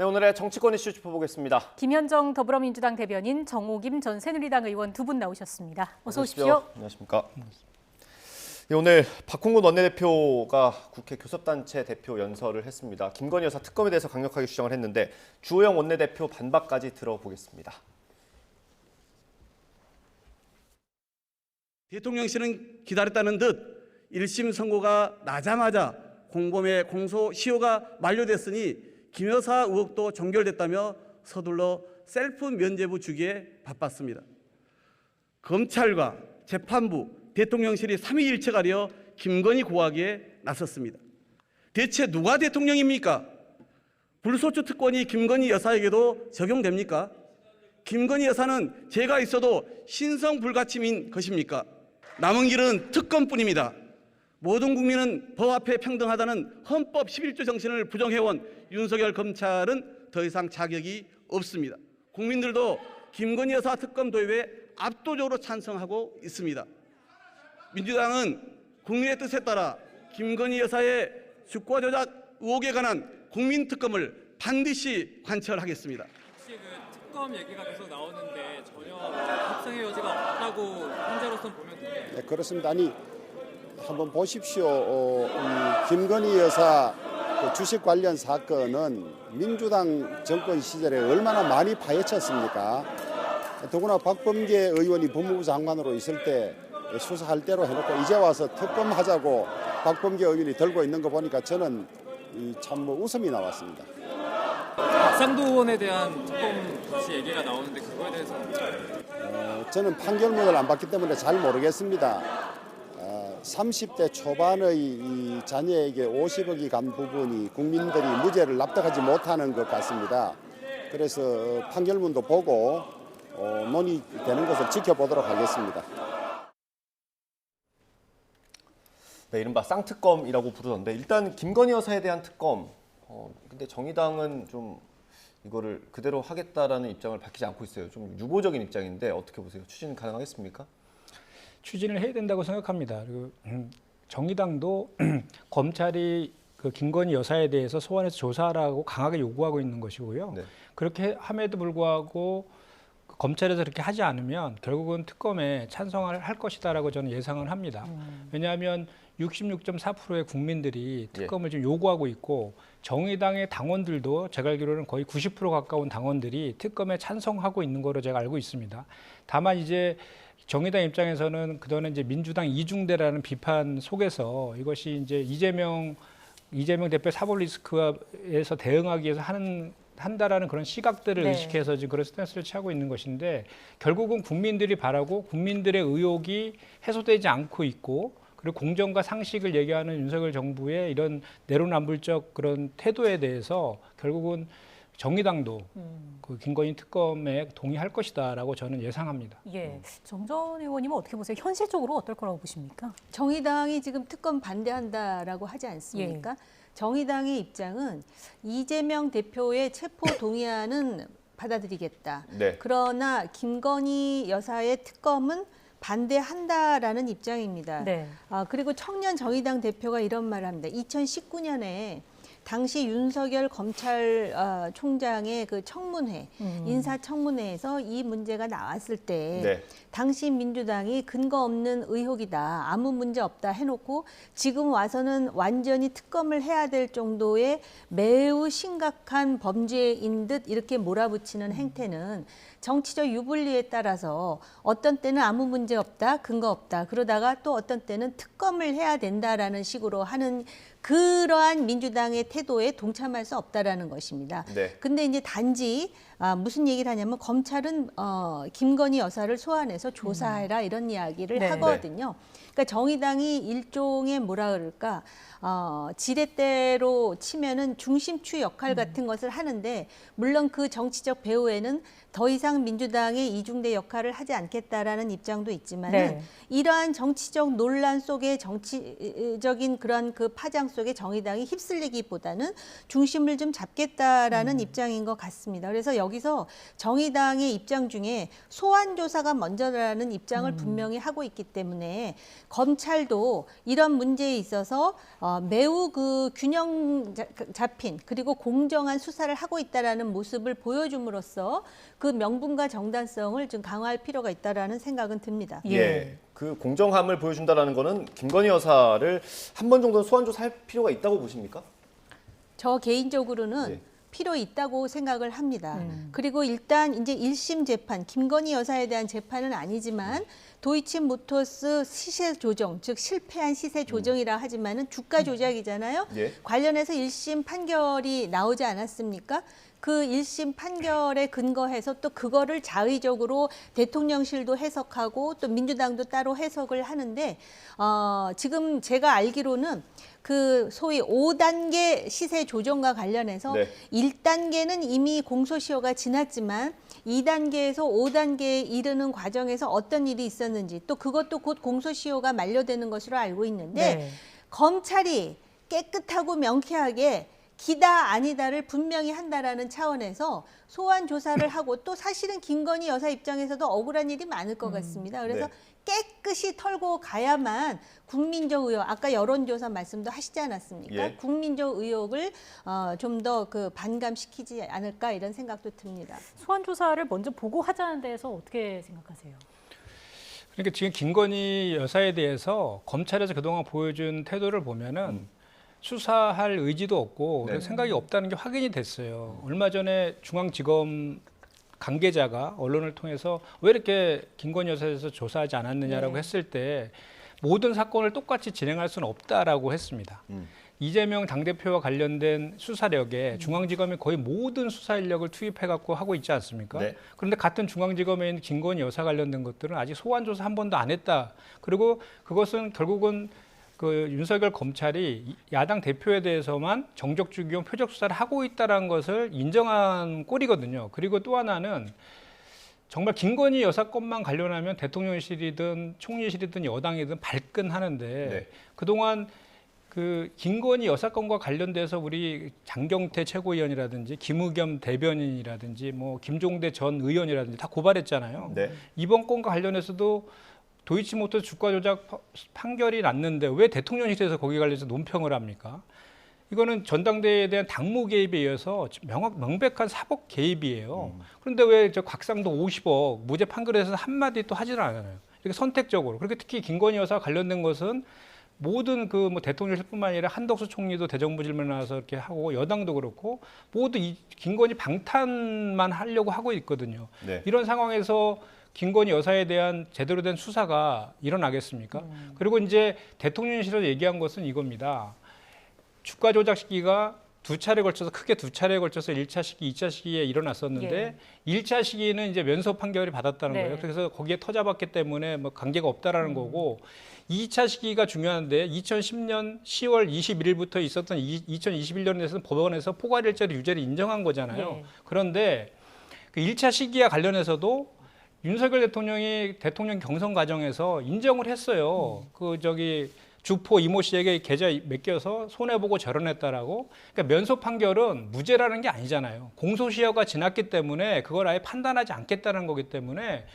네, 오늘의 정치권 이슈 짚어보겠습니다. 김현정 더불어민주당 대변인, 정호김 전 새누리당 의원 두 분 나오셨습니다. 어서 오십시오. 안녕하십니까. 네, 오늘 박홍근 원내대표가 국회 교섭단체 대표 연설을 했습니다. 김건희 여사 특검에 대해서 강력하게 주장을 했는데 주호영 원내대표 반박까지 들어보겠습니다. 대통령실은 기다렸다는 듯 1심 선고가 나자마자 공범의 공소 시효가 만료됐으니 김 여사 의혹도 종결됐다며 서둘러 셀프 면죄부 주기에 바빴습니다. 검찰과 재판부, 대통령실이 삼위일체 가려 김건희 고하기에 나섰습니다. 대체 누가 대통령입니까? 불소추 특권이 김건희 여사에게도 적용됩니까? 김건희 여사는 죄가 있어도 신성불가침인 것입니까? 남은 길은 특검뿐입니다. 모든 국민은 법 앞에 평등하다는 헌법 11조 정신을 부정해온 윤석열 검찰은 더 이상 자격이 없습니다. 국민들도 김건희 여사 특검 도입에 압도적으로 찬성하고 있습니다. 민주당은 국민의 뜻에 따라 김건희 여사의 주가 조작 의혹에 관한 국민 특검을 반드시 관철하겠습니다. 혹시 그 특검 얘기가 계속 나오는데 전혀 협상의 여지가 없다고 현재로서는 보면 되나요? 네, 그렇습니다. 아니 한번 보십시오. 김건희 여사 주식 관련 사건은 민주당 정권 시절에 얼마나 많이 파헤쳤습니까? 더구나 박범계 의원이 법무부 장관으로 있을 때 수사할 대로 해놓고 이제 와서 특검하자고 박범계 의원이 들고 있는 거 보니까 저는 참 웃음이 나왔습니다. 박상도 의원에 대한 특검 다시 얘기가 나오는데 그거에 대해서 저는 판결문을 안 봤기 때문에 잘 모르겠습니다. 30대 초반의 이 자녀에게 50억이 간 부분이 국민들이 무죄를 납득하지 못하는 것 같습니다. 그래서 판결문도 보고 논의되는 것을 지켜보도록 하겠습니다. 네, 이른바 쌍특검이라고 부르던데 일단 김건희 여사에 대한 특검. 근데 정의당은 좀 이거를 그대로 하겠다라는 입장을 밝히지 않고 있어요. 좀 유보적인 입장인데 어떻게 보세요? 추진 가능하겠습니까? 추진을 해야 된다고 생각합니다. 그리고 정의당도 검찰이 그 김건희 여사에 대해서 소환해서 조사하라고 강하게 요구하고 있는 것이고요. 네. 그렇게 함에도 불구하고 검찰에서 그렇게 하지 않으면 결국은 특검에 찬성을 할 것이다라고 저는 예상을 합니다. 왜냐하면 66.4%의 국민들이 특검을 지금 요구하고 있고 정의당의 당원들도 제가 알기로는 거의 90% 가까운 당원들이 특검에 찬성하고 있는 거로 제가 알고 있습니다. 다만 이제 정의당 입장에서는 그동안 이제 민주당 이중대라는 비판 속에서 이것이 이제 이재명 대표 사법 리스크에서 대응하기 위해서 한다라는 그런 시각들을 의식해서 지금 그런 스탠스를 취하고 있는 것인데 결국은 국민들이 바라고 국민들의 의혹이 해소되지 않고 있고 그리고 공정과 상식을 얘기하는 윤석열 정부의 이런 내로남불적 그런 태도에 대해서 결국은 정의당도 그 김건희 특검에 동의할 것이다라고 저는 예상합니다. 예, 정 전 의원님은 어떻게 보세요? 현실적으로 어떨 거라고 보십니까? 정의당이 지금 특검 반대한다라고 하지 않습니까? 정의당의 입장은 이재명 대표의 체포 동의안은 받아들이겠다. 네. 그러나 김건희 여사의 특검은 반대한다라는 입장입니다. 네. 그리고 청년 정의당 대표가 이런 말을 합니다. 2019년에 당시 윤석열 검찰총장의 그 청문회, 인사청문회에서 이 문제가 나왔을 때 당시 민주당이 근거 없는 의혹이다, 아무 문제 없다 해놓고 지금 와서는 완전히 특검을 해야 될 정도의 매우 심각한 범죄인 듯 이렇게 몰아붙이는 행태는 정치적 유불리에 따라서 어떤 때는 아무 문제 없다, 근거 없다, 그러다가 또 어떤 때는 특검을 해야 된다라는 식으로 하는 그러한 민주당의 태도에 동참할 수 없다라는 것입니다. 근데 이제 단지 무슨 얘기를 하냐면 검찰은 김건희 여사를 소환해서 조사해라 이런 이야기를 하거든요. 그러니까 정의당이 일종의 뭐라 그럴까 지렛대로 치면은 중심추 역할 같은 것을 하는데 물론 그 정치적 배후에는 더 이상 민주당의 이중대 역할을 하지 않겠다라는 입장도 있지만은 이러한 정치적 논란 속에 정치적인 그런 그 파장 속에 정의당이 휩쓸리기보다는 중심을 좀 잡겠다라는 입장인 것 같습니다. 그래서 여기서 정의당의 입장 중에 소환 조사가 먼저라는 입장을 분명히 하고 있기 때문에 검찰도 이런 문제에 있어서 매우 그 균형 잡힌 그리고 공정한 수사를 하고 있다라는 모습을 보여줌으로써 그 명분과 정당성을 좀 강화할 필요가 있다라는 생각은 듭니다. 예. 그 공정함을 보여준다라는 거는 김건희 여사를 한 번 정도는 소환 조사할 필요가 있다고 보십니까? 저 개인적으로는 네. 필요 있다고 생각을 합니다. 그리고 일단 이제 1심 재판, 김건희 여사에 대한 재판은 아니지만 도이치모터스 시세 조정, 즉 실패한 시세 조정이라 하지만은 주가 조작이잖아요. 예. 관련해서 1심 판결이 나오지 않았습니까? 그 1심 판결에 근거해서 또 그거를 자의적으로 대통령실도 해석하고 또 민주당도 따로 해석을 하는데 지금 제가 알기로는 그 소위 5단계 시세 조정과 관련해서 네. 1단계는 이미 공소시효가 지났지만 2단계에서 5단계에 이르는 과정에서 어떤 일이 있었는지 또 그것도 곧 공소시효가 만료되는 것으로 알고 있는데 네. 검찰이 깨끗하고 명쾌하게 기다 아니다를 분명히 한다라는 차원에서 소환 조사를 하고 또 사실은 김건희 여사 입장에서도 억울한 일이 많을 것 같습니다. 그래서 네. 깨끗이 털고 가야만 국민적 의혹, 아까 여론조사 말씀도 하시지 않았습니까? 예. 국민적 의혹을 좀 더 그 반감시키지 않을까 이런 생각도 듭니다. 소환 조사를 먼저 보고 하자는 데에서 어떻게 생각하세요? 그러니까 지금 김건희 여사에 대해서 검찰에서 그동안 보여준 태도를 보면은 수사할 의지도 없고 네. 생각이 없다는 게 확인이 됐어요. 얼마 전에 중앙지검 관계자가 언론을 통해서 왜 이렇게 김건희 여사에 대해서 조사하지 않았느냐라고 네. 했을 때 모든 사건을 똑같이 진행할 수는 없다라고 했습니다. 이재명 당대표와 관련된 수사력에 중앙지검이 거의 모든 수사 인력을 투입해갖고 하고 있지 않습니까? 네. 그런데 같은 중앙지검에 있는 김건희 여사 관련된 것들은 아직 소환 조사 한 번도 안 했다. 그리고 그것은 결국은 그 윤석열 검찰이 야당 대표에 대해서만 정적주기용 표적 수사를 하고 있다는 것을 인정한 꼴이거든요. 그리고 또 하나는 정말 김건희 여사 건만 관련하면 대통령실이든 총리실이든 여당이든 발끈하는데 네. 그동안 그 김건희 여사 건과 관련돼서 우리 장경태 최고위원이라든지 김의겸 대변인이라든지 뭐 김종대 전 의원이라든지 다 고발했잖아요. 네. 이번 건과 관련해서도 도이치모터스 주가 조작 판결이 났는데 왜 대통령실에서 거기 관련해서 논평을 합니까? 이거는 전당대회에 대한 당무 개입에 의해서 명백한 사법 개입이에요. 그런데 왜 저 곽상도 50억 무죄 판결에서 한마디 또 하지를 않아요. 이렇게 선택적으로. 그렇게 특히 김건희 여사 관련된 것은 모든 그 뭐 대통령실뿐만 아니라 한덕수 총리도 대정부 질문에 나와서 이렇게 하고 여당도 그렇고 모두 이 김건희 방탄만 하려고 하고 있거든요. 네. 이런 상황에서 김건희 여사에 대한 제대로 된 수사가 일어나겠습니까? 그리고 이제 대통령실에서 얘기한 것은 이겁니다. 주가 조작 시기가 두 차례 걸쳐서 크게 두 차례에 걸쳐서 1차 시기, 2차 시기에 일어났었는데 1차 시기는 이제 면소 판결이 받았다는 네. 거예요. 그래서 거기에 터잡았기 때문에 뭐 관계가 없다라는 거고 2차 시기가 중요한데 2010년 10월 21일부터 있었던 2021년에서는 법원에서 포괄일자리 유죄를 인정한 거잖아요. 네. 그런데 그 1차 시기와 관련해서도 윤석열 대통령이 대통령 경선 과정에서 인정을 했어요. 그 저기 주포 이모 씨에게 계좌 맡겨서 손해보고 절연했다라고. 그러니까 면소 판결은 무죄라는 게 아니잖아요. 공소시효가 지났기 때문에 그걸 아예 판단하지 않겠다는 거기 때문에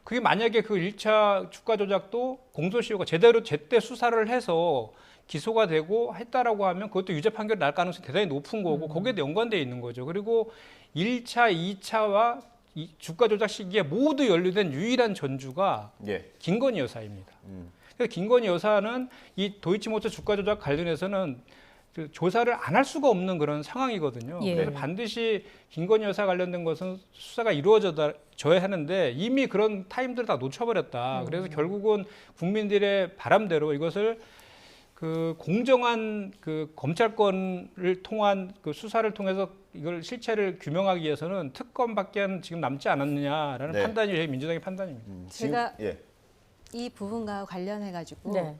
그게 만약에 그 1차 주가 조작도 공소시효가 제때 수사를 해서 기소가 되고 했다라고 하면 그것도 유죄 판결이 날 가능성이 대단히 높은 거고 거기에 연관되어 있는 거죠. 그리고 1차, 2차와 이 주가 조작 시기에 모두 연루된 유일한 전주가 예. 김건희 여사입니다. 그래서 김건희 여사는 이 도이치모터 주가 조작 관련해서는 그 조사를 안 할 수가 없는 그런 상황이거든요. 예. 그래서 반드시 김건희 여사 관련된 것은 수사가 이루어져야 하는데 이미 그런 타임들을 다 놓쳐버렸다. 그래서 결국은 국민들의 바람대로 이것을 그 공정한 그 검찰권을 통한 그 수사를 통해서 이걸 실체를 규명하기 위해서는 특검밖에 지금 남지 않았느냐라는 네. 판단이 저희 민주당의 판단입니다. 제가 예. 이 부분과 관련해 가지고 네.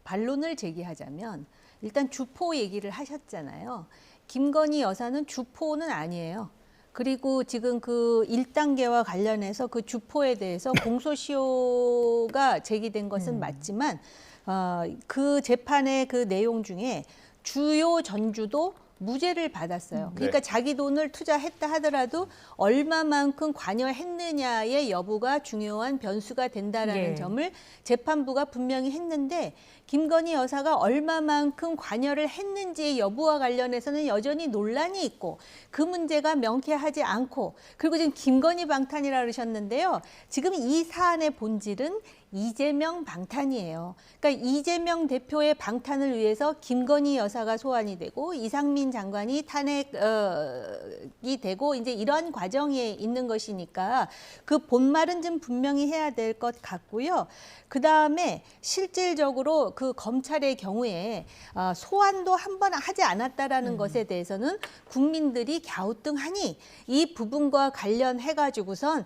반론을 제기하자면 일단 주포 얘기를 하셨잖아요. 김건희 여사는 주포는 아니에요. 그리고 지금 그 1단계와 관련해서 그 주포에 대해서 공소시효가 제기된 것은 맞지만 그 재판의 그 내용 중에 주요 전주도 무죄를 받았어요. 그러니까 자기 돈을 투자했다 하더라도 얼마만큼 관여했느냐의 여부가 중요한 변수가 된다라는 점을 재판부가 분명히 했는데 김건희 여사가 얼마만큼 관여를 했는지의 여부와 관련해서는 여전히 논란이 있고 그 문제가 명쾌하지 않고 그리고 지금 김건희 방탄이라 그러셨는데요. 지금 이 사안의 본질은 이재명 방탄이에요. 그러니까 이재명 대표의 방탄을 위해서 김건희 여사가 소환이 되고 이상민 장관이 탄핵이 되고 이제 이러한 과정에 있는 것이니까 그 본말은 좀 분명히 해야 될 것 같고요. 그 다음에 실질적으로 그 검찰의 경우에 소환도 한 번 하지 않았다라는 것에 대해서는 국민들이 갸우뚱하니 이 부분과 관련해가지고선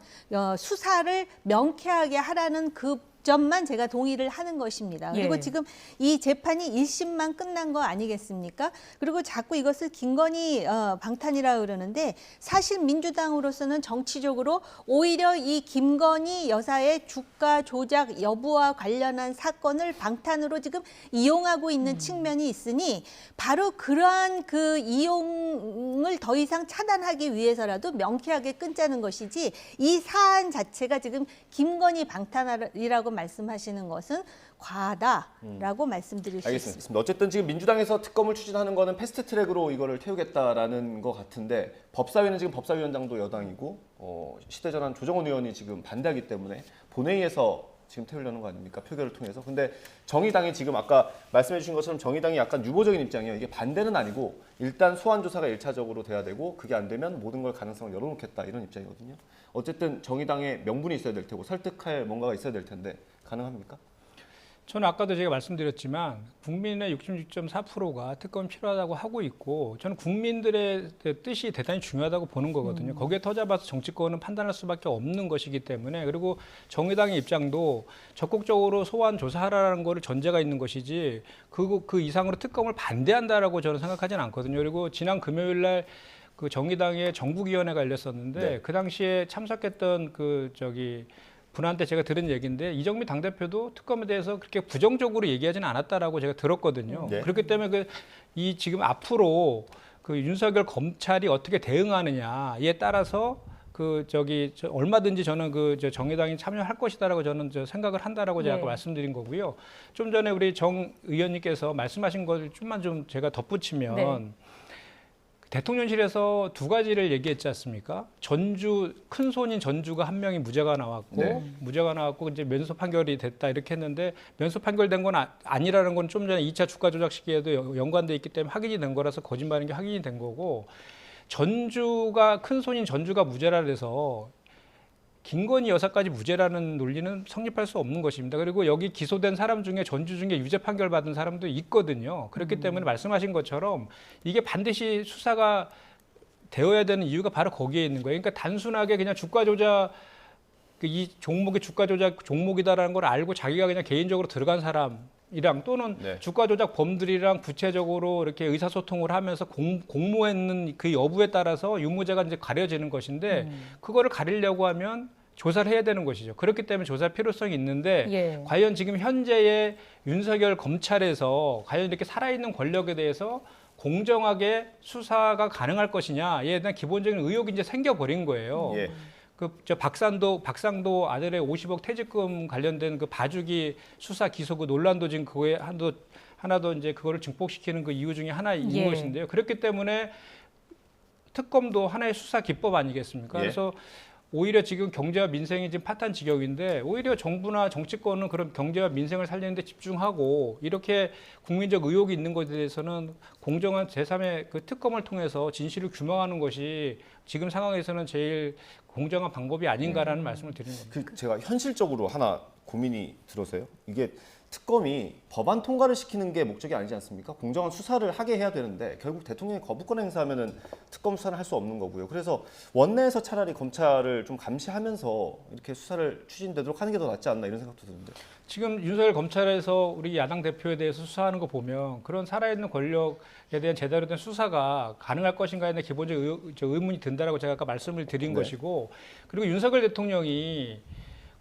수사를 명쾌하게 하라는 그 점만 제가 동의를 하는 것입니다. 그리고 지금 이 재판이 1심만 끝난 거 아니겠습니까? 그리고 자꾸 이것을 김건희 방탄이라 그러는데 사실 민주당으로서는 정치적으로 오히려 이 김건희 여사의 주가 조작 여부와 관련한 사건을 방탄으로 지금 이용하고 있는 측면이 있으니 바로 그러한 그 이용을 더 이상 차단하기 위해서라도 명쾌하게 끊자는 것이지 이 사안 자체가 지금 김건희 방탄이라고 말씀하시는 것은 과하다라고 말씀드릴 수 있습니다. 알겠습니다. 어쨌든 지금 민주당에서 특검을 추진하는 거는 패스트트랙으로 이거를 태우겠다라는 것 같은데 법사위는 지금 법사위원장도 여당이고 시대전환 조정원 의원이 지금 반대하기 때문에 본회의에서 지금 태우려는 거 아닙니까? 표결을 통해서. 근데 정의당이 지금 아까 말씀해 주신 것처럼 정의당이 약간 유보적인 입장이에요. 이게 반대는 아니고 일단 소환 조사가 1차적으로 돼야 되고 그게 안 되면 모든 걸 가능성을 열어놓겠다 이런 입장이거든요. 어쨌든 정의당의 명분이 있어야 될 테고 설득할 뭔가가 있어야 될 텐데 가능합니까? 저는 아까도 제가 말씀드렸지만 국민의 66.4%가 특검이 필요하다고 하고 있고 저는 국민들의 뜻이 대단히 중요하다고 보는 거거든요. 거기에 터잡아서 정치권은 판단할 수밖에 없는 것이기 때문에 그리고 정의당의 입장도 적극적으로 소환 조사하라는 거를 전제가 있는 것이지 그 이상으로 특검을 반대한다라고 저는 생각하지는 않거든요. 그리고 지난 금요일 날 그 정의당의 정국위원회가 열렸었는데 그 당시에 참석했던 분한테 제가 들은 얘기인데 이정미 당대표도 특검에 대해서 그렇게 부정적으로 얘기하지는 않았다라고 제가 들었거든요. 그렇기 때문에 지금 앞으로 그 윤석열 검찰이 어떻게 대응하느냐에 따라서 얼마든지 저는 정의당이 참여할 것이다라고 저는 생각을 한다라고 제가 아까 말씀드린 거고요. 좀 전에 우리 정 의원님께서 말씀하신 것을 좀만 제가 덧붙이면 대통령실에서 두 가지를 얘기했지 않습니까? 큰 손인 전주가 한 명이 무죄가 나왔고 이제 면소 판결이 됐다 이렇게 했는데 면소 판결된 건 아니라는 건 좀 전에 2차 주가 조작 시기에도 연관돼 있기 때문에 확인이 된 거라서 거짓말인 게 확인이 된 거고 큰 손인 전주가 무죄라 그래서 김건희 여사까지 무죄라는 논리는 성립할 수 없는 것입니다. 그리고 여기 기소된 사람 중에 전주 중에 유죄 판결 받은 사람도 있거든요. 그렇기 때문에 말씀하신 것처럼 이게 반드시 수사가 되어야 되는 이유가 바로 거기에 있는 거예요. 그러니까 단순하게 그냥 주가 조작 이 종목이 주가 조작 종목이다라는 걸 알고 자기가 그냥 개인적으로 들어간 사람이랑 또는 주가 조작 범들이랑 구체적으로 이렇게 의사소통을 하면서 공모했는 그 여부에 따라서 유무죄가 이제 가려지는 것인데 그거를 가리려고 하면 조사를 해야 되는 것이죠. 그렇기 때문에 조사 필요성이 있는데 과연 지금 현재의 윤석열 검찰에서 과연 이렇게 살아있는 권력에 대해서 공정하게 수사가 가능할 것이냐에 대한 기본적인 의혹이 이제 생겨버린 거예요. 박상도 아들의 50억 퇴직금 관련된 그 봐주기 수사 기소 그 논란도 지금 그거에 하나 더 이제 그거를 증폭시키는 그 이유 중에 하나인 것인데요. 그렇기 때문에 특검도 하나의 수사 기법 아니겠습니까? 그래서 오히려 지금 경제와 민생이 지금 파탄 지경인데 오히려 정부나 정치권은 그런 경제와 민생을 살리는 데 집중하고 이렇게 국민적 의혹이 있는 것에 대해서는 공정한 제3의 그 특검을 통해서 진실을 규명하는 것이 지금 상황에서는 제일 공정한 방법이 아닌가라는 말씀을 드리는 겁니다. 제가 현실적으로 하나 고민이 들어서요. 이게 특검이 법안 통과를 시키는 게 목적이 아니지 않습니까? 공정한 수사를 하게 해야 되는데 결국 대통령이 거부권 행사하면은 특검 수사는 할 수 없는 거고요. 그래서 원내에서 차라리 검찰을 좀 감시하면서 이렇게 수사를 추진되도록 하는 게 더 낫지 않나 이런 생각도 드는데. 지금 윤석열 검찰에서 우리 야당 대표에 대해서 수사하는 거 보면 그런 살아있는 권력에 대한 제대로 된 수사가 가능할 것인가에 대한 기본적 의문이 든다라고 제가 아까 말씀을 드린 것이고 그리고 윤석열 대통령이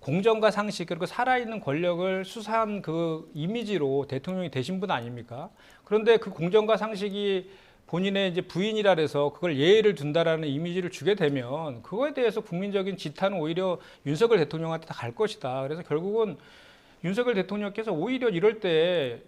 공정과 상식 그리고 살아있는 권력을 수사한 그 이미지로 대통령이 되신 분 아닙니까? 그런데 그 공정과 상식이 본인의 이제 부인이라 해서 그걸 예의를 둔다라는 이미지를 주게 되면 그거에 대해서 국민적인 지탄은 오히려 윤석열 대통령한테 다 갈 것이다. 그래서 결국은 윤석열 대통령께서 오히려 이럴 때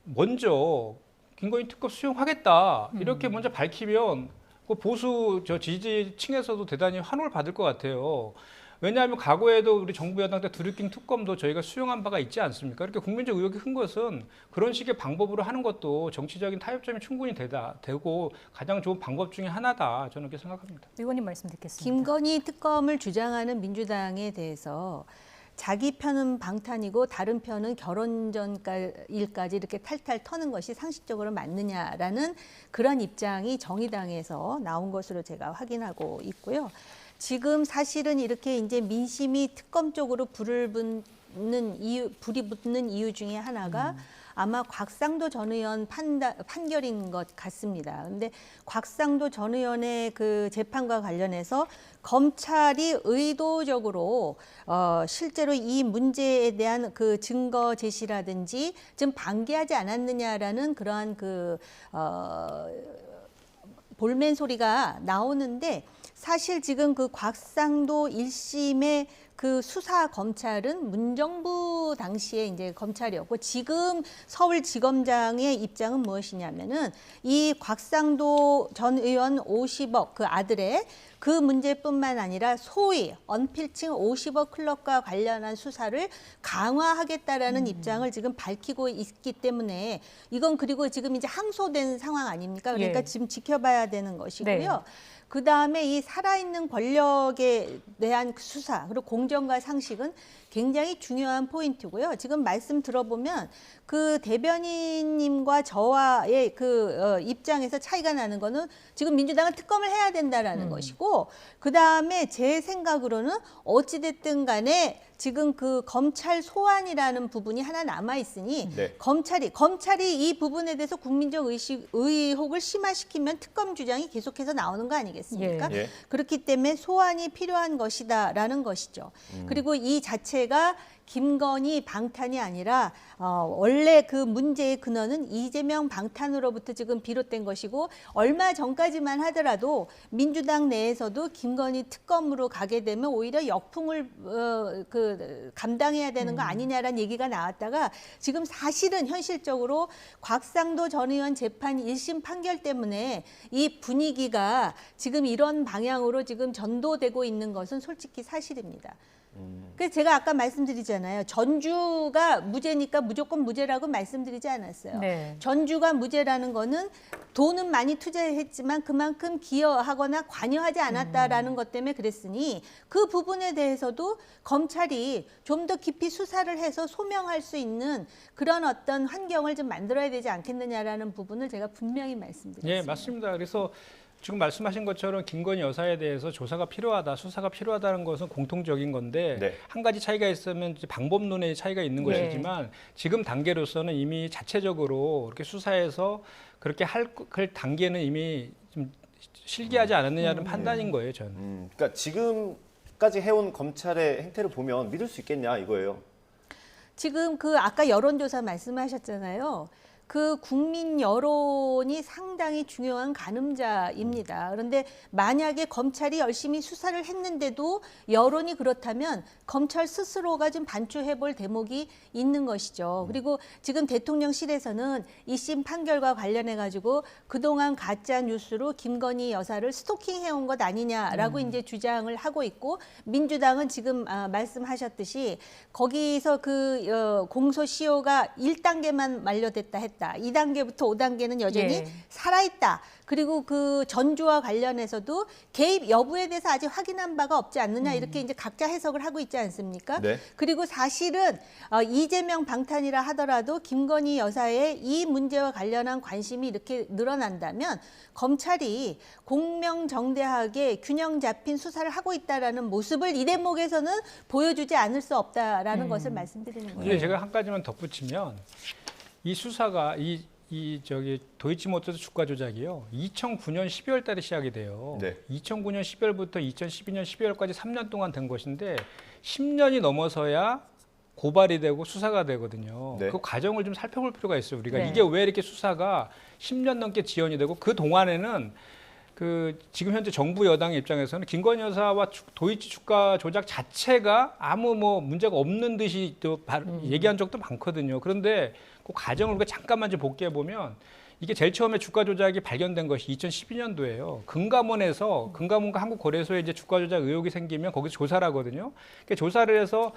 먼저 김건희 특검 수용하겠다 이렇게 먼저 밝히면 그 보수 지지층에서도 대단히 환호를 받을 것 같아요. 왜냐하면 과거에도 우리 정부 여당 때 드루킹 특검도 저희가 수용한 바가 있지 않습니까? 이렇게 국민적 의혹이 큰 것은 그런 식의 방법으로 하는 것도 정치적인 타협점이 충분히 되고 가장 좋은 방법 중에 하나다. 저는 그렇게 생각합니다. 의원님 말씀 듣겠습니다. 김건희 특검을 주장하는 민주당에 대해서 자기 편은 방탄이고 다른 편은 결혼 전 일까지 이렇게 탈탈 터는 것이 상식적으로 맞느냐라는 그런 입장이 정의당에서 나온 것으로 제가 확인하고 있고요. 지금 사실은 이렇게 이제 민심이 특검 쪽으로 불이 붙는 이유 중에 하나가 아마 곽상도 전 의원 판결인 것 같습니다. 그런데 곽상도 전 의원의 그 재판과 관련해서 검찰이 의도적으로 실제로 이 문제에 대한 그 증거 제시라든지 좀 방기하지 않았느냐라는 그러한 그 볼멘 소리가 나오는데 사실 지금 그 곽상도 1심의 그 수사 검찰은 문정부 당시에 이제 검찰이었고 지금 서울지검장의 입장은 무엇이냐면은 이 곽상도 전 의원 50억 그 아들의 그 문제뿐만 아니라 소위 언필칭 50억 클럽과 관련한 수사를 강화하겠다라는 입장을 지금 밝히고 있기 때문에 이건 그리고 지금 이제 항소된 상황 아닙니까? 그러니까 지금 지켜봐야 되는 것이고요. 네. 그 다음에 이 살아있는 권력에 대한 수사 그리고 공정과 상식은 굉장히 중요한 포인트고요. 지금 말씀 들어보면 그 대변인님과 저와의 그 입장에서 차이가 나는 거는 지금 민주당은 특검을 해야 된다라는 것이고 그 다음에 제 생각으로는 어찌됐든 간에 지금 그 검찰 소환이라는 부분이 하나 남아 있으니 검찰이 이 부분에 대해서 국민적 의혹을 심화시키면 특검 주장이 계속해서 나오는 거 아니겠습니까? 그렇기 때문에 소환이 필요한 것이다라는 것이죠. 그리고 이 자체가 김건희 방탄이 아니라 원래 그 문제의 근원은 이재명 방탄으로부터 지금 비롯된 것이고 얼마 전까지만 하더라도 민주당 내에서도 김건희 특검으로 가게 되면 오히려 역풍을 감당해야 되는 거 아니냐라는 얘기가 나왔다가 지금 사실은 현실적으로 곽상도 전 의원 재판 1심 판결 때문에 이 분위기가 지금 이런 방향으로 지금 전도되고 있는 것은 솔직히 사실입니다. 그래서 제가 아까 말씀드리잖아요. 전주가 무죄니까 무조건 무죄라고 말씀드리지 않았어요. 네. 전주가 무죄라는 거는 돈은 많이 투자했지만 그만큼 기여하거나 관여하지 않았다라는 것 때문에 그랬으니 그 부분에 대해서도 검찰이 좀 더 깊이 수사를 해서 소명할 수 있는 그런 어떤 환경을 좀 만들어야 되지 않겠느냐라는 부분을 제가 분명히 말씀드렸습니다. 네, 맞습니다. 그래서 지금 말씀하신 것처럼 김건희 여사에 대해서 조사가 필요하다, 수사가 필요하다는 것은 공통적인 건데 한 가지 차이가 있으면 이제 방법론의 차이가 있는 것이지만 지금 단계로서는 이미 자체적으로 이렇게 수사해서 그렇게 할 단계는 이미 좀 실기하지 않았느냐는 판단인 거예요, 저는. 그러니까 지금까지 해온 검찰의 행태를 보면 믿을 수 있겠냐 이거예요. 지금 그 아까 여론조사 말씀하셨잖아요. 그 국민 여론이 상당히 중요한 가늠자입니다. 그런데 만약에 검찰이 열심히 수사를 했는데도 여론이 그렇다면 검찰 스스로가 좀 반추해 볼 대목이 있는 것이죠. 그리고 지금 대통령실에서는 2심 판결과 관련해 가지고 그동안 가짜 뉴스로 김건희 여사를 스토킹해온 것 아니냐라고 이제 주장을 하고 있고 민주당은 지금 말씀하셨듯이 거기서 그 공소시효가 1단계만 만료됐다 했다. 2단계부터 5단계는 여전히 살아있다. 그리고 그 전주와 관련해서도 개입 여부에 대해서 아직 확인한 바가 없지 않느냐 이렇게 이제 각자 해석을 하고 있지 않습니까? 그리고 사실은 이재명 방탄이라 하더라도 김건희 여사의 이 문제와 관련한 관심이 이렇게 늘어난다면 검찰이 공명정대하게 균형 잡힌 수사를 하고 있다라는 모습을 이 대목에서는 보여주지 않을 수 없다라는 것을 말씀드리는 거예요. 제가 한 가지만 덧붙이면 이 수사가 도이치모터스 주가 조작이요. 2009년 12월 달에 시작이 돼요. 2009년 12월부터 2012년 12월까지 3년 동안 된 것인데 10년이 넘어서야 고발이 되고 수사가 되거든요. 네. 그 과정을 좀 살펴볼 필요가 있어요. 우리가 네. 이게 왜 이렇게 수사가 10년 넘게 지연이 되고 그 동안에는 그 지금 현재 정부 여당의 입장에서는 김건희 여사와 도이치 주가 조작 자체가 아무 뭐 문제가 없는 듯이 또 얘기한 적도 많거든요. 그런데 그 과정을 우리가 잠깐만 좀 복귀해 보면 이게 제일 처음에 주가 조작이 발견된 것이 2012년도예요. 금감원과 한국거래소에 이제 주가 조작 의혹이 생기면 거기서 조사를 하거든요. 그러니까 조사를 해서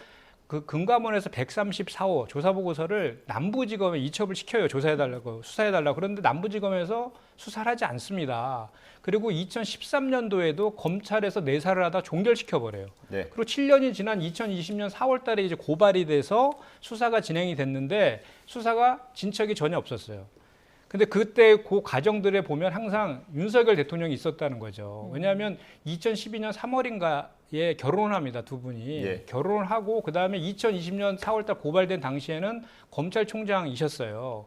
그 금감원에서 134호 조사 보고서를 남부지검에 이첩을 시켜요. 조사해달라고, 수사해달라고. 그런데 남부지검에서 수사를 하지 않습니다. 그리고 2013년도에도 검찰에서 내사를 하다 종결시켜버려요. 네. 그리고 7년이 지난 2020년 4월 달에 이제 고발이 돼서 수사가 진행이 됐는데 수사가 진척이 전혀 없었어요. 근데 그때 그 과정들에 보면 항상 윤석열 대통령이 있었다는 거죠. 왜냐하면 2012년 3월인가에 결혼을 합니다, 두 분이. 예. 결혼을 하고 그다음에 2020년 4월 달 고발된 당시에는 검찰총장이셨어요.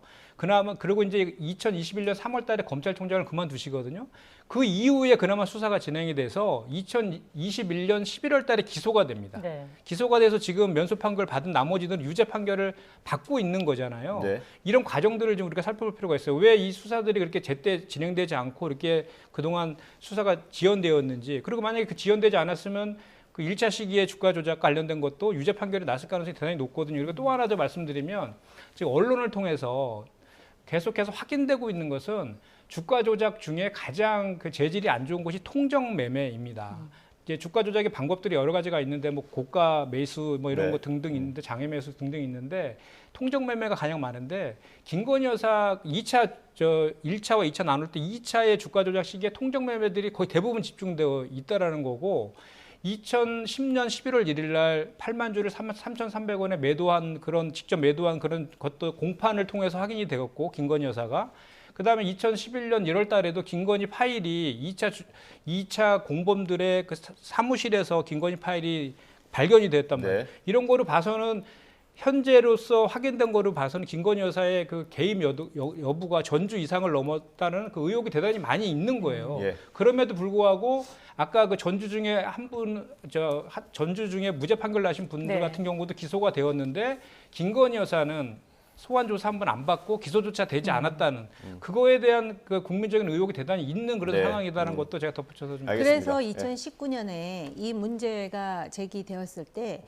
그리고 이제 2021년 3월 달에 검찰총장을 그만두시거든요. 그 이후에 그나마 수사가 진행이 돼서 2021년 11월 달에 기소가 됩니다. 네. 기소가 돼서 지금 면소 판결 받은 나머지들은 유죄 판결을 받고 있는 거잖아요. 네. 이런 과정들을 좀 우리가 살펴볼 필요가 있어요. 왜 이 수사들이 그렇게 제때 진행되지 않고 이렇게 그동안 수사가 지연되었는지. 그리고 만약에 그 지연되지 않았으면 그 1차 시기에 주가 조작 관련된 것도 유죄 판결이 났을 가능성이 대단히 높거든요. 그리고 또 하나 더 말씀드리면 지금 언론을 통해서 계속해서 확인되고 있는 것은 주가 조작 중에 가장 그 재질이 안 좋은 것이 통정 매매입니다. 이제 주가 조작의 방법들이 여러 가지가 있는데 뭐 고가 매수 뭐 이런 네. 거 등등 있는데 장외 매수 등등 있는데 통정 매매가 가장 많은데 김건희 여사 1차와 2차 나눌 때 2차의 주가 조작 시기에 통정 매매들이 거의 대부분 집중되어 있다라는 거고 2010년 11월 1일 날 8만 주를 3,300원에 직접 매도한 그런 것도 공판을 통해서 확인이 되었고 김건희 여사가 그다음에 2011년 1월 달에도 김건희 파일이 2차 공범들의 그 사무실에서 김건희 파일이 발견이 됐단 말이에요. 네. 이런 거를 봐서는 현재로서 확인된 거를 봐서는 김건희 여사의 그 개입 여부가 전주 이상을 넘었다는 그 의혹이 대단히 많이 있는 거예요. 예. 그럼에도 불구하고 아까 그 전주 중에 전주 중에 무죄 판결 나신 분들 네. 같은 경우도 기소가 되었는데 김건희 여사는 소환 조사 한 번 안 받고 기소조차 되지 않았다는 그거에 대한 그 국민적인 의혹이 대단히 있는 그런 네. 상황이라는 것도 제가 덧붙여서 좀 알겠습니다. 그래서 2019년에 이 문제가 제기되었을 때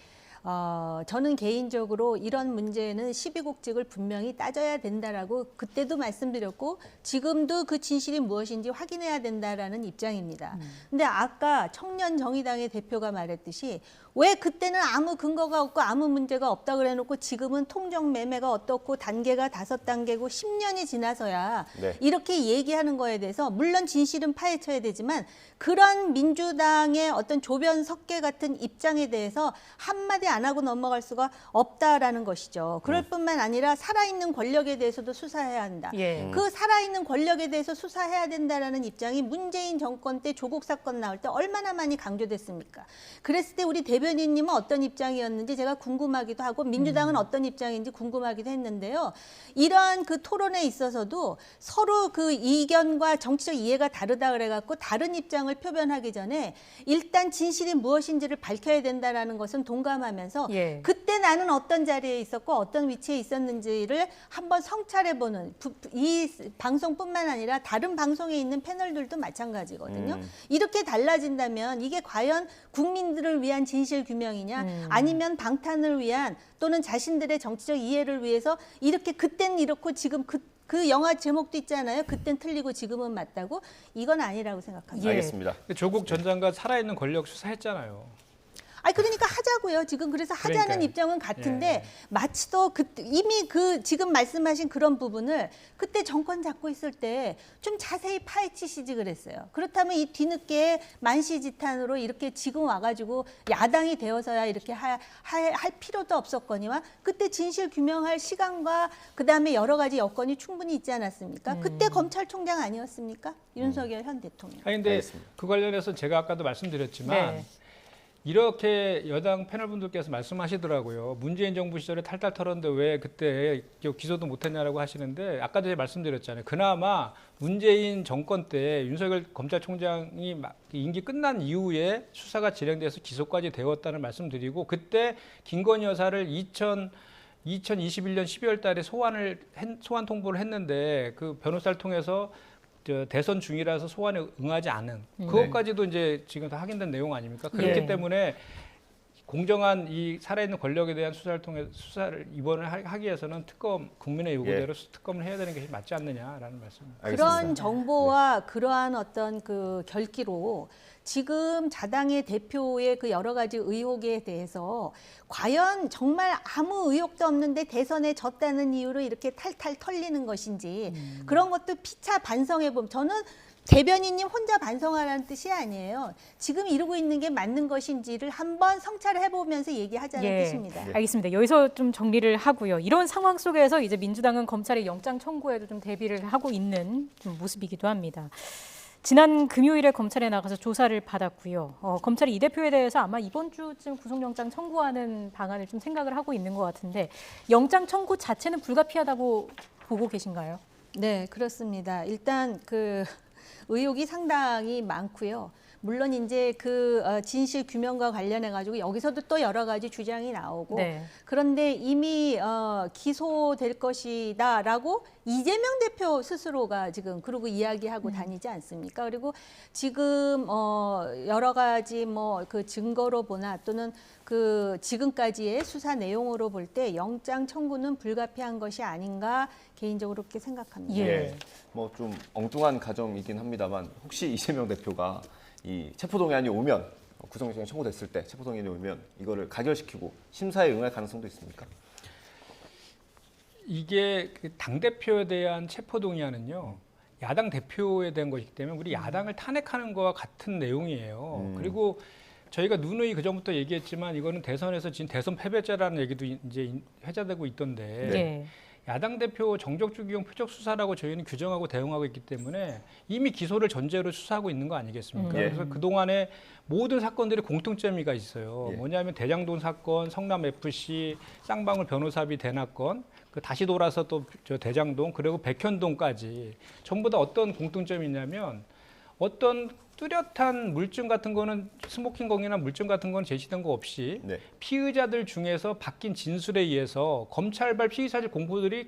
저는 개인적으로 이런 문제는 시비국직을 분명히 따져야 된다라고 그때도 말씀드렸고 지금도 그 진실이 무엇인지 확인해야 된다라는 입장입니다. 근데 아까 청년정의당의 대표가 말했듯이 왜 그때는 아무 근거가 없고 아무 문제가 없다 그래놓고 지금은 통정 매매가 어떻고 단계가 5단계고 10년이 지나서야 네. 이렇게 얘기하는 거에 대해서 물론 진실은 파헤쳐야 되지만 그런 민주당의 어떤 조변 석계 같은 입장에 대해서 한마디 안 하고 넘어갈 수가 없다라는 것이죠. 그럴 뿐만 아니라 살아있는 권력에 대해서도 수사해야 한다. 예. 그 살아있는 권력에 대해서 수사해야 된다라는 입장이 문재인 정권 때 조국 사건 나올 때 얼마나 많이 강조됐습니까? 그랬을 때 우리 대변인님은 어떤 입장이었는지 제가 궁금하기도 하고 민주당은 어떤 입장인지 궁금하기도 했는데요. 이러한 그 토론에 있어서도 서로 그 이견과 정치적 이해가 다르다 그래갖고 다른 입장을 표변하기 전에 일단 진실이 무엇인지를 밝혀야 된다라는 것은 동감하면서 예. 그때 나는 어떤 자리에 있었고 어떤 위치에 있었는지를 한번 성찰해보는 이 방송뿐만 아니라 다른 방송에 있는 패널들도 마찬가지거든요. 이렇게 달라진다면 이게 과연 국민들을 위한 진실 규명이냐 아니면 방탄을 위한 또는 자신들의 정치적 이해를 위해서 이렇게 그땐 이렇고 지금 그 영화 제목도 있잖아요. 그땐 틀리고 지금은 맞다고. 이건 아니라고 생각합니다. 알겠습니다. 조국 전 장관 살아있는 권력 수사했잖아요. 아니 그러니까 하자고요. 지금 그래서 하자는 그러니까요. 입장은 같은데 예. 마치 또 이미 그 지금 말씀하신 그런 부분을 그때 정권 잡고 있을 때 좀 자세히 파헤치시지 그랬어요. 그렇다면 이 뒤늦게 만시지탄으로 이렇게 지금 와가지고 야당이 되어서야 이렇게 할 필요도 없었거니와 그때 진실 규명할 시간과 그다음에 여러 가지 여건이 충분히 있지 않았습니까? 그때 검찰총장 아니었습니까? 윤석열 현 대통령. 아니 근데 알겠습니다. 그 관련해서 제가 아까도 말씀드렸지만 네. 이렇게 여당 패널분들께서 말씀하시더라고요. 문재인 정부 시절에 탈탈 털었는데 왜 그때 기소도 못했냐라고 하시는데 아까도 제가 말씀드렸잖아요. 그나마 문재인 정권 때 윤석열 검찰총장이 임기 끝난 이후에 수사가 진행돼서 기소까지 되었다는 말씀드리고 그때 김건희 여사를 2021년 12월 달에 소환 통보를 했는데 그 변호사를 통해서 대선 중이라서 소환에 응하지 않은 그것까지도 이제 지금 다 확인된 내용 아닙니까? 그렇기 때문에 공정한 이 살아있는 권력에 대한 수사를 이번에 하기 위해서는 국민의 요구대로 특검을 해야 되는 것이 맞지 않느냐라는 말씀입니다. 그런 정보와 그러한 어떤 그 결기로 지금 자당의 대표의 그 여러 가지 의혹에 대해서 과연 정말 아무 의혹도 없는데 대선에 졌다는 이유로 이렇게 탈탈 털리는 것인지 그런 것도 피차 반성해 보면 저는 대변인님 혼자 반성하라는 뜻이 아니에요. 지금 이루고 있는 게 맞는 것인지를 한번 성찰을 해보면서 얘기하자는 뜻입니다. 알겠습니다. 여기서 좀 정리를 하고요. 이런 상황 속에서 이제 민주당은 검찰의 영장 청구에도 좀 대비를 하고 있는 좀 모습이기도 합니다. 지난 금요일에 검찰에 나가서 조사를 받았고요. 검찰이 이 대표에 대해서 아마 이번 주쯤 구속영장 청구하는 방안을 좀 생각을 하고 있는 것 같은데 영장 청구 자체는 불가피하다고 보고 계신가요? 네, 그렇습니다. 일단 그 의혹이 상당히 많고요. 물론 이제 그 진실 규명과 관련해 가지고 여기서도 또 여러 가지 주장이 나오고 그런데 이미 기소될 것이다라고 이재명 대표 스스로가 지금 그러고 이야기하고 다니지 않습니까? 그리고 지금 여러 가지 뭐 그 증거로 보나 또는 그 지금까지의 수사 내용으로 볼 때 영장 청구는 불가피한 것이 아닌가 개인적으로 그렇게 생각합니다. 뭐 좀 엉뚱한 가정이긴 합니다만 혹시 이재명 대표가 이 체포동의안이 오면 구속영장이 청구됐을 때 체포동의안이 오면 이거를 가결시키고 심사에 응할 가능성도 있습니까? 이게 당대표에 대한 체포동의안은요. 야당 대표에 대한 것이기 때문에 우리 야당을 탄핵하는 거와 같은 내용이에요. 그리고 저희가 누누이 그전부터 얘기했지만 이거는 대선에서 지금 대선 패배자라는 얘기도 이제 회자되고 있던데 야당 대표 정적주기용 표적 수사라고 저희는 규정하고 대응하고 있기 때문에 이미 기소를 전제로 수사하고 있는 거 아니겠습니까? 그래서 그동안에 모든 사건들이 공통점이가 있어요. 뭐냐면 대장동 사건, 성남FC, 쌍방울 변호사비 대납건, 그 다시 돌아서 또 저 대장동 그리고 백현동까지 전부 다 어떤 공통점이 있냐면 어떤 뚜렷한 물증 같은 거는 스모킹건이나 물증 같은 건 제시된 거 없이 피의자들 중에서 바뀐 진술에 의해서 검찰발 피의사실 공표들이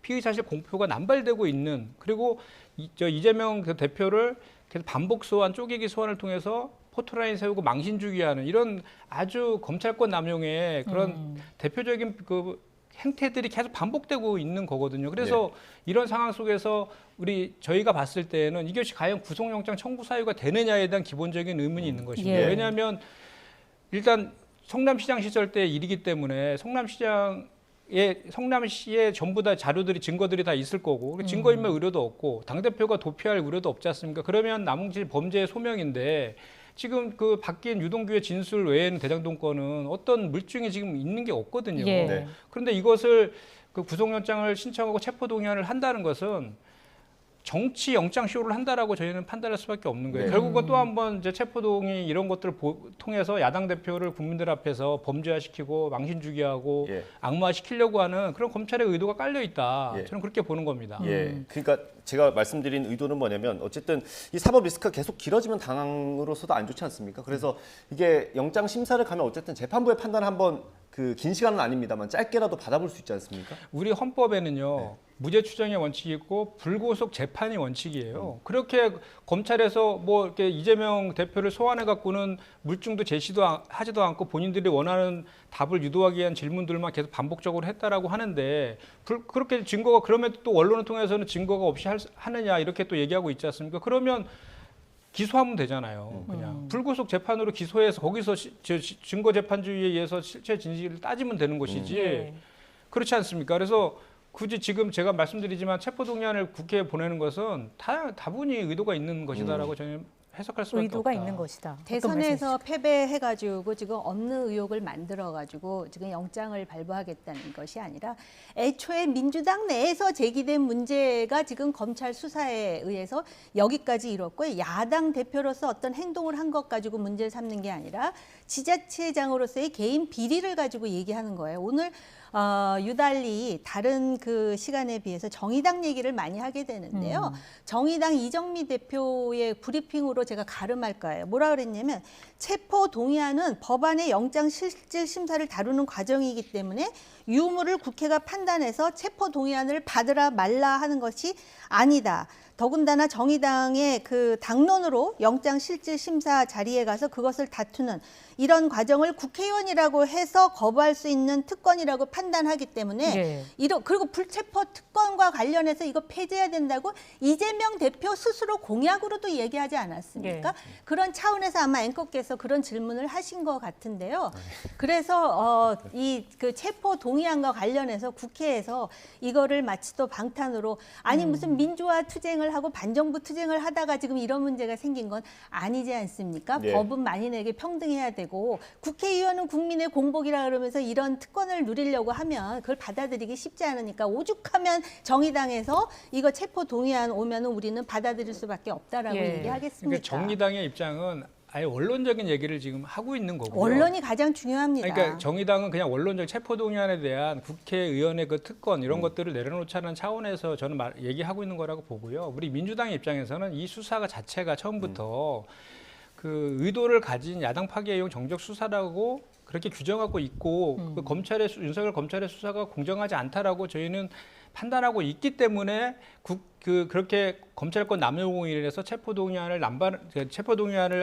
피의사실 공표가 남발되고 있는 그리고 이재명 그 대표를 계속 반복 소환, 쪼개기 소환을 통해서 포토라인 세우고 망신 주기 하는 이런 아주 검찰권 남용의 그런 대표적인 그 행태들이 계속 반복되고 있는 거거든요. 그래서 이런 상황 속에서 저희가 봤을 때는 이것이 과연 구속영장 청구 사유가 되느냐에 대한 기본적인 의문이 있는 것입니다. 왜냐하면 일단 성남시장 시절 때 일이기 때문에 성남시에 전부 다 자료들이 증거들이 다 있을 거고 증거인멸 우려도 없고 당대표가 도피할 우려도 없지 않습니까? 그러면 남은 길 범죄의 소명인데 지금 그 바뀐 유동규의 진술 외에는 대장동 건은 어떤 물증이 지금 있는 게 없거든요. 그런데 이것을 그 구속영장을 신청하고 체포동의안을 한다는 것은 정치 영장 쇼를 한다라고 저희는 판단할 수밖에 없는 거예요. 결국은 또 한 번 이제 체포동의 이런 것들을 통해서 야당 대표를 국민들 앞에서 범죄화시키고 망신주기하고 악마화시키려고 하는 그런 검찰의 의도가 깔려 있다. 저는 그렇게 보는 겁니다. 그러니까 제가 말씀드린 의도는 뭐냐면 어쨌든 이 사법 리스크가 계속 길어지면 당으로서도 안 좋지 않습니까? 그래서 이게 영장 심사를 가면 어쨌든 재판부의 판단을 한번 그 긴 시간은 아닙니다만 짧게라도 받아볼 수 있지 않습니까? 우리 헌법에는요. 무죄 추정의 원칙이 있고 불구속 재판이 원칙이에요. 그렇게 검찰에서 뭐 이렇게 이재명 대표를 소환해 갖고는 물증도 제시도 하지도 않고 본인들이 원하는 답을 유도하기 위한 질문들만 계속 반복적으로 했다라고 하는데 그렇게 증거가 그러면 또 언론을 통해서는 증거가 없이 하느냐 이렇게 또 얘기하고 있지 않습니까? 그러면 기소하면 되잖아요. 그냥 불구속 재판으로 기소해서 거기서 증거 재판주의에 의해서 실체 진실을 따지면 되는 것이지 그렇지 않습니까? 그래서 굳이 지금 제가 말씀드리지만 체포동의안을 국회에 보내는 것은 다분히 의도가 있는 것이다라고 저는 해석할 수밖에 의도가 없다. 있는 것이다. 어떤 대선에서 패배해가지고 지금 없는 의혹을 만들어가지고 지금 영장을 발부하겠다는 것이 아니라 애초에 민주당 내에서 제기된 문제가 지금 검찰 수사에 의해서 여기까지 이뤘고 야당 대표로서 어떤 행동을 한 것 가지고 문제를 삼는 게 아니라 지자체장으로서의 개인 비리를 가지고 얘기하는 거예요. 오늘 유달리 다른 그 시간에 비해서 정의당 얘기를 많이 하게 되는데요. 정의당 이정미 대표의 브리핑으로 제가 가름할 거예요. 뭐라 그랬냐면 체포 동의안은 법안의 영장 실질 심사를 다루는 과정이기 때문에 유무를 국회가 판단해서 체포 동의안을 받으라 말라 하는 것이 아니다. 더군다나 정의당의 그 당론으로 영장 실질 심사 자리에 가서 그것을 다투는 이런 과정을 국회의원이라고 해서 거부할 수 있는 특권이라고 판단하기 때문에 그리고 불체포 특권과 관련해서 이거 폐지해야 된다고 이재명 대표 스스로 공약으로도 얘기하지 않았습니까? 그런 차원에서 아마 앵커께서 그런 질문을 하신 것 같은데요. 그래서 이 그 체포 동의안과 관련해서 국회에서 이거를 마치 또 방탄으로 아니 무슨 민주화 투쟁을 하고 반정부 투쟁을 하다가 지금 이런 문제가 생긴 건 아니지 않습니까? 법은 만인에게 평등해야 되고 국회의원은 국민의 공복이라 그러면서 이런 특권을 누리려고 하면 그걸 받아들이기 쉽지 않으니까 오죽하면 정의당에서 이거 체포 동의안 오면은 우리는 받아들일 수밖에 없다라고 얘기하겠습니다. 그러니까 정의당의 입장은 아예 원론적인 얘기를 지금 하고 있는 거고요. 원론이 가장 중요합니다. 그러니까 정의당은 그냥 원론적 체포동의안에 대한 국회의원의 그 특권 이런 것들을 내려놓자는 차원에서 저는 얘기하고 있는 거라고 보고요. 우리 민주당의 입장에서는 이 수사가 자체가 처음부터 그 의도를 가진 야당 파괴용 정적 수사라고 그렇게 규정하고 있고 그 윤석열 검찰의 수사가 공정하지 않다라고 저희는 판단하고 있기 때문에 그렇게 검찰권 남용으로 인해서 체포동의안을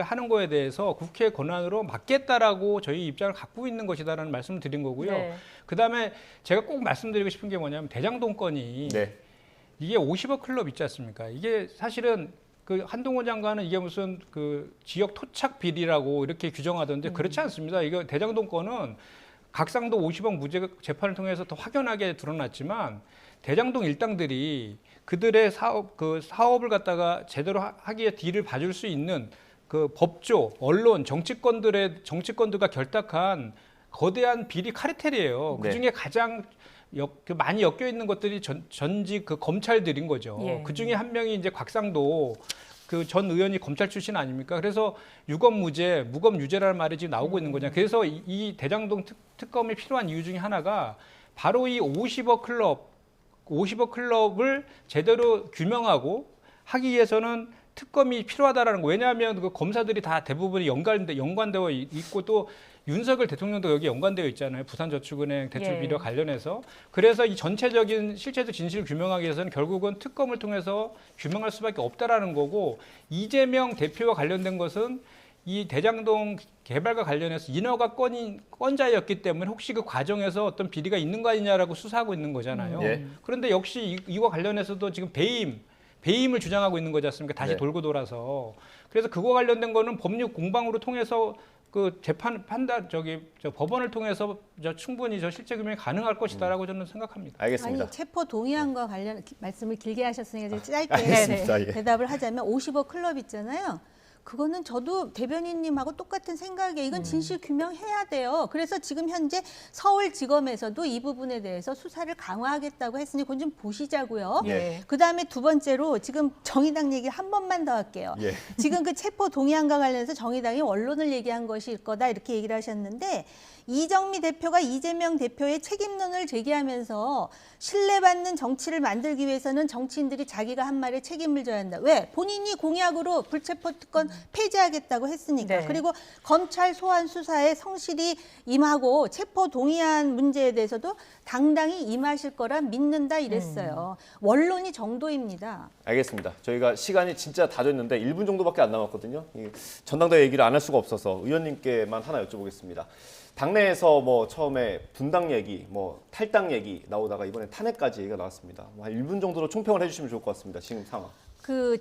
하는 거에 대해서 국회 권한으로 막겠다라고 저희 입장을 갖고 있는 것이다라는 말씀을 드린 거고요. 그다음에 제가 꼭 말씀드리고 싶은 게 뭐냐면 대장동 건이 이게 50억 클럽 있지 않습니까? 이게 사실은 그 한동훈 장관은 이게 무슨 그 지역 토착 비리라고 이렇게 규정하던데 그렇지 않습니다. 이거 대장동 건은 각상도 50억 무죄 재판을 통해서 더 확연하게 드러났지만 대장동 일당들이 그들의 사업을 갖다가 제대로 하기에 뒤를 봐줄 수 있는 그 법조, 언론, 정치권들과 결탁한 거대한 비리 카르텔이에요. 그 중에 가장 많이 엮여 있는 것들이 전직 그 검찰들인 거죠. 그 중에 한 명이 이제 곽상도 그 전 의원이 검찰 출신 아닙니까? 그래서 유검 무죄, 무검 유죄라는 말이 지금 나오고 있는 거냐. 그래서 이 대장동 특검이 필요한 이유 중에 하나가 바로 이 50억 클럽을 제대로 규명하고 하기 위해서는 특검이 필요하다라는 거. 왜냐하면 그 검사들이 다 대부분이 연관되어 있고 또 윤석열 대통령도 여기 연관되어 있잖아요. 부산저축은행 대출 비리와 관련해서. 그래서 이 전체적인 실체적 진실을 규명하기 위해서는 결국은 특검을 통해서 규명할 수밖에 없다라는 거고 이재명 대표와 관련된 것은 이 대장동 개발과 관련해서 인허가 건자였기 때문에 혹시 그 과정에서 어떤 비리가 있는 거 아니냐라고 수사하고 있는 거잖아요. 그런데 역시 이와 관련해서도 지금 배임을 주장하고 있는 거지 않습니까? 다시 돌고 돌아서. 그래서 그거 관련된 거는 법률 공방으로 통해서 그 법원을 통해서 충분히 실체 규명이 가능할 것이다라고 저는 생각합니다. 알겠습니다. 아니 체포 동의안과 관련 말씀을 길게 하셨으니까 짧게 알겠습니다. 대답을 하자면 50억 클럽 있잖아요. 그거는 저도 대변인님하고 똑같은 생각이에요. 이건 진실 규명해야 돼요. 그래서 지금 현재 서울지검에서도 이 부분에 대해서 수사를 강화하겠다고 했으니 그건 좀 보시자고요. 그다음에 두 번째로 지금 정의당 얘기 한 번만 더 할게요. 지금 그 체포 동의안과 관련해서 정의당이 원론을 얘기한 것일 거다 이렇게 얘기를 하셨는데 이정미 대표가 이재명 대표의 책임론을 제기하면서 신뢰받는 정치를 만들기 위해서는 정치인들이 자기가 한 말에 책임을 져야 한다. 왜? 본인이 공약으로 불체포 특권 폐지하겠다고 했으니까. 그리고 검찰 소환 수사에 성실히 임하고 체포 동의안 문제에 대해서도 당당히 임하실 거라 믿는다 이랬어요. 원론이 정도입니다. 알겠습니다. 저희가 시간이 진짜 다 됐는데 1분 정도밖에 안 남았거든요. 전당대회 얘기를 안 할 수가 없어서 의원님께만 하나 여쭤보겠습니다. 당내에서 뭐 처음에 분당 얘기, 뭐 탈당 얘기 나오다가 이번에 탄핵까지 얘기가 나왔습니다. 한 1분 정도로 총평을 해주시면 좋을 것 같습니다. 지금 상황.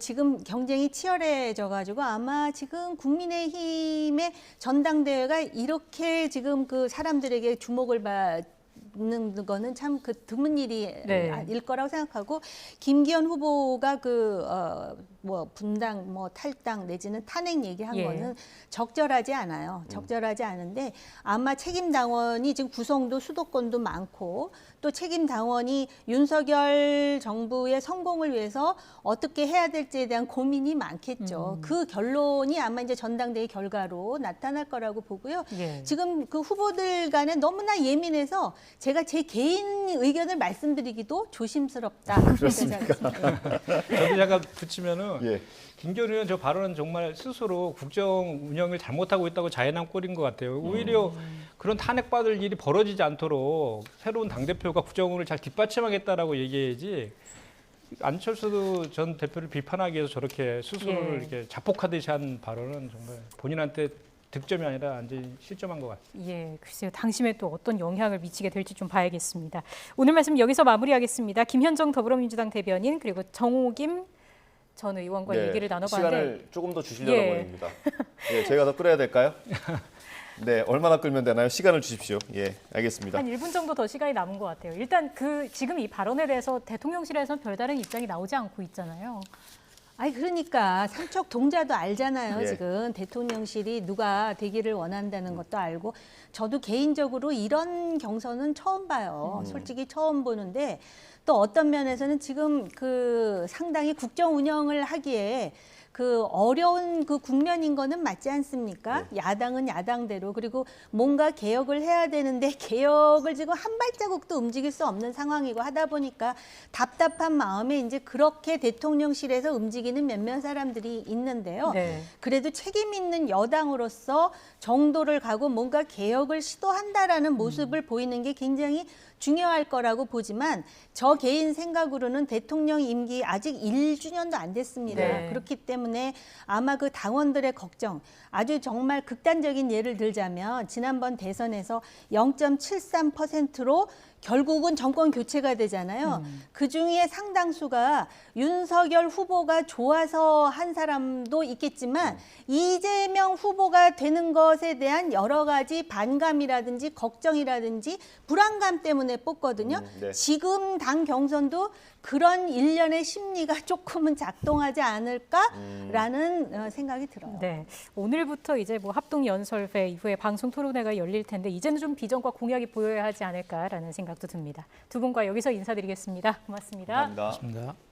지금 경쟁이 치열해져 가지고 아마 지금 국민의힘의 전당대회가 이렇게 지금 그 사람들에게 주목을 받는 거는 참 드문 일일 거라고 생각하고 김기현 후보가 뭐 분당, 뭐 탈당 내지는 탄핵 얘기한 예. 거는 적절하지 않아요. 적절하지 않은데 아마 책임 당원이 지금 구성도 수도권도 많고 또 책임 당원이 윤석열 정부의 성공을 위해서 어떻게 해야 될지에 대한 고민이 많겠죠. 그 결론이 아마 이제 전당대회 결과로 나타날 거라고 보고요. 예. 지금 그 후보들 간에 너무나 예민해서 제가 제 개인 의견을 말씀드리기도 조심스럽다. 그렇습니까? 저도 잠깐 붙이면은 예. 김기현 의원 저 발언은 정말 스스로 국정 운영을 잘못하고 있다고 자인한 꼴인 것 같아요. 오히려 그런 탄핵받을 일이 벌어지지 않도록 새로운 당대표가 국정을 잘 뒷받침하겠다라고 얘기해야지 안철수 전 대표를 비판하기 위해서 저렇게 스스로를 예. 이렇게 자폭하듯이 한 발언은 정말 본인한테 득점이 아니라 완전히 실점한 것 같아요. 예, 글쎄요. 당심에 또 어떤 영향을 미치게 될지 좀 봐야겠습니다. 오늘 말씀 여기서 마무리하겠습니다. 김현정 더불어민주당 대변인 그리고 정호김 전 의원과 얘기를 나눠봤는데 시간을 조금 더 주시려고 예. 보입니다. 예, 제가 더 끌어야 될까요? 네, 얼마나 끌면 되나요? 시간을 주십시오. 예, 알겠습니다. 한 1분 정도 더 시간이 남은 것 같아요. 일단 지금 이 발언에 대해서 대통령실에서는 별다른 입장이 나오지 않고 있잖아요. 아니 그러니까 삼척 동자도 알잖아요. 예. 지금 대통령실이 누가 되기를 원한다는 것도 알고 저도 개인적으로 이런 경선은 처음 봐요. 솔직히 처음 보는데 또 어떤 면에서는 지금 그 상당히 국정 운영을 하기에 그 어려운 그 국면인 거는 맞지 않습니까? 야당은 야당대로 그리고 뭔가 개혁을 해야 되는데 개혁을 지금 한 발자국도 움직일 수 없는 상황이고 하다 보니까 답답한 마음에 이제 그렇게 대통령실에서 움직이는 몇몇 사람들이 있는데요. 네. 그래도 책임 있는 여당으로서 정도를 가고 뭔가 개혁을 시도한다라는 모습을 보이는 게 굉장히 중요할 거라고 보지만 저 개인 생각으로는 대통령 임기 아직 1주년도 안 됐습니다. 네. 그렇기 때문에 아마 그 당원들의 걱정 아주 정말 극단적인 예를 들자면 지난번 대선에서 0.73%로 결국은 정권 교체가 되잖아요. 그중에 상당수가 윤석열 후보가 좋아서 한 사람도 있겠지만 이재명 후보가 되는 것에 대한 여러 가지 반감이라든지 걱정이라든지 불안감 때문에 뽑거든요. 네. 지금 당 경선도 그런 일련의 심리가 조금은 작동하지 않을까라는 생각이 들어요. 네, 오늘부터 이제 뭐 합동 연설회 이후에 방송 토론회가 열릴 텐데 이제는 좀 비전과 공약이 보여야 하지 않을까라는 생각도 듭니다. 두 분과 여기서 인사드리겠습니다. 고맙습니다. 감사합니다. 맞습니다.